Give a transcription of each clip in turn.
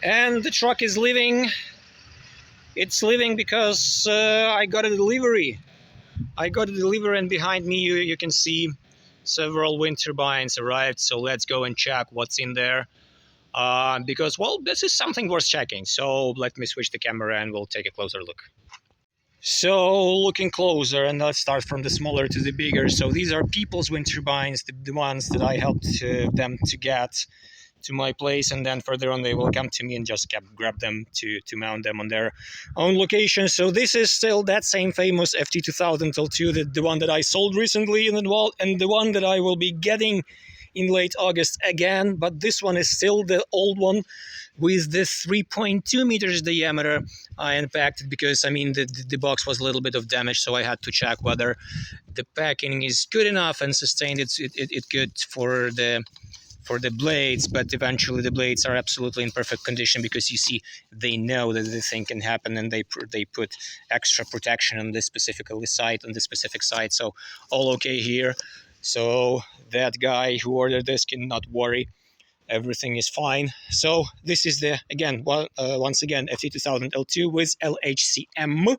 and the truck is leaving. It's leaving because I got a delivery. And behind me you can see several wind turbines arrived. So let's go and check what's in there. Because, well, this is something worth checking. So let me switch the camera and we'll take a closer look. So looking closer, and let's start from the smaller to the bigger. So these are people's wind turbines, the ones that I helped them to get to my place, and then further on they will come to me and just grab them to mount them on their own location. So this is still that same famous FT2000 L2, the one that I sold recently, and the one that I will be getting in late August again. But this one is still the old one with the 3.2 meters diameter. I unpacked it because, I mean, the box was a little bit of damage, so I had to check whether the packing is good enough and sustained it's good for the blades. But eventually the blades are absolutely in perfect condition, because you see they know that the thing can happen, and they put extra protection on this specific side, so all okay here. So that guy who ordered this cannot worry, everything is fine. So this is the once again FT2000 L2 with LHCM,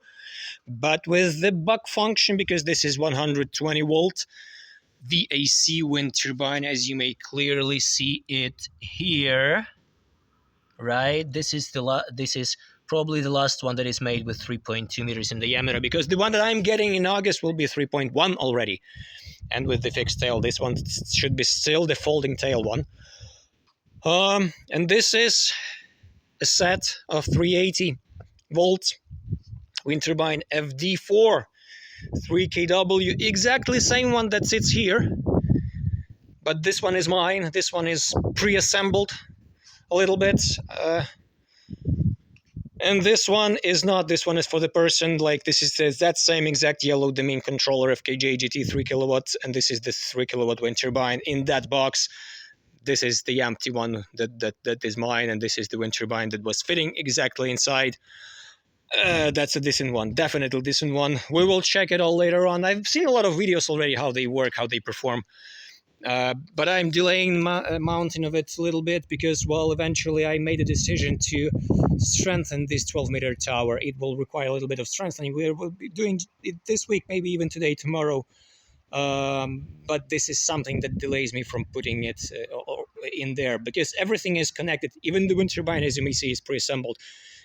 but with the buck function, because this is 120 volt VAC wind turbine, as you may clearly see it here. Right, this is probably the last one that is made with 3.2 meters in diameter, because the one that I'm getting in August will be 3.1 already, and with the fixed tail. This one should be still the folding tail one. And this is a set of 380 volt wind turbine FD4 3 kW, exactly same one that sits here, but this one is mine. This one is pre-assembled a little bit, and this one is not. This one is for the person. Like, this is that same exact yellow Deming controller FKJ-GT 3 kilowatts, and this is the 3 kilowatt wind turbine in that box. This is the empty one that is mine, and this is the wind turbine that was fitting exactly inside. That's a decent one, definitely decent one. We will check it all later on. I've seen a lot of videos already, how they work, how they perform. But I'm delaying mounting of it a little bit because, well, eventually I made a decision to strengthen this 12-meter tower. It will require a little bit of strengthening. We will be doing it this week, maybe even today, tomorrow. But this is something that delays me from putting it in there, because everything is connected. Even the wind turbine, as you may see, is pre-assembled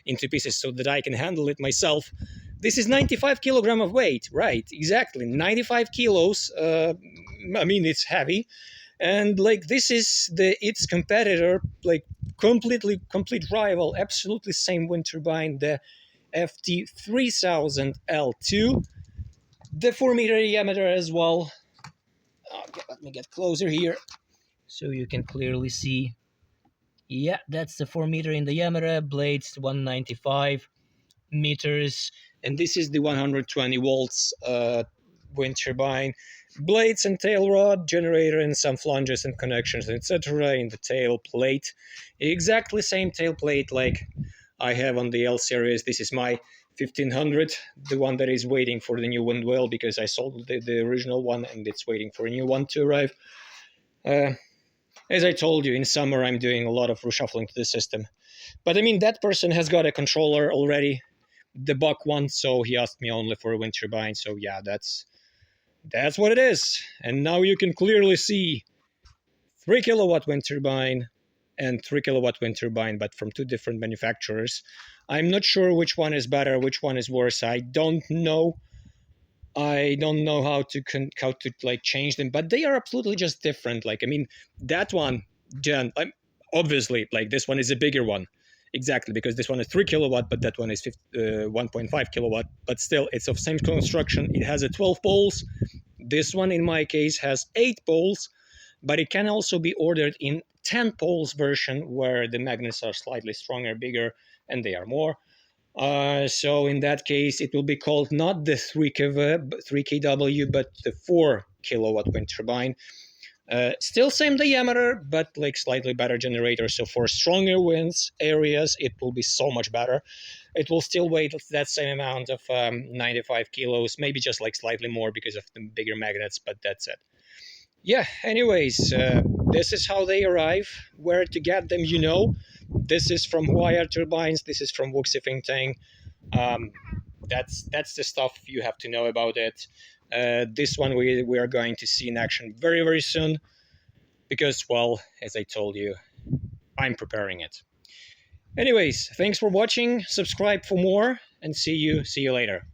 into pieces so that I can handle it myself. This is 95 kilogram of weight, right? Exactly, 95 kilos. I mean, it's heavy, and like, this is its competitor, like complete rival, absolutely same wind turbine, the FT3000 L2. The 4-meter diameter as well. Okay, let me get closer here so you can clearly see. Yeah, that's the 4-meter in diameter, blades 195 meters, and this is the 120 volts wind turbine. Blades and tail rod, generator, and some flanges and connections, etc. in the tail plate. Exactly same tail plate like I have on the L series. This is my 1500, the one that is waiting for the new wind well, because I sold the original one and it's waiting for a new one to arrive. As I told you, in summer I'm doing a lot of reshuffling to the system. But I mean, that person has got a controller already, the buck one, so he asked me only for a wind turbine. So yeah, that's what it is. And now you can clearly see 3 kilowatt wind turbine and 3 kilowatt wind turbine, but from two different manufacturers. I'm not sure which one is better, which one is worse. I don't know how to like change them, but they are absolutely just different. Like, I mean, that one, obviously, like, this one is a bigger one, exactly, because this one is 3 kilowatt, but that one is 1.5 kilowatt. But still, it's of same construction. It has a 12 poles. This one, in my case, has 8 poles, but it can also be ordered in 10 poles version, where the magnets are slightly stronger, bigger, and they are more. So in that case, it will be called not the 3 kW, but the 4 kilowatt wind turbine. Still same diameter, but like slightly better generator. So for stronger winds areas, it will be so much better. It will still weigh that same amount of 95 kilos, maybe just like slightly more because of the bigger magnets, but that's it. Yeah, anyways, this is how they arrive. Where to get them, you know. This is from wire turbines. This is from Wuxi think tank. Um, that's the stuff you have to know about it. This one we are going to see in action very, very soon because, well, as I told you, I'm preparing it. Anyways, thanks for watching. Subscribe for more and see you later.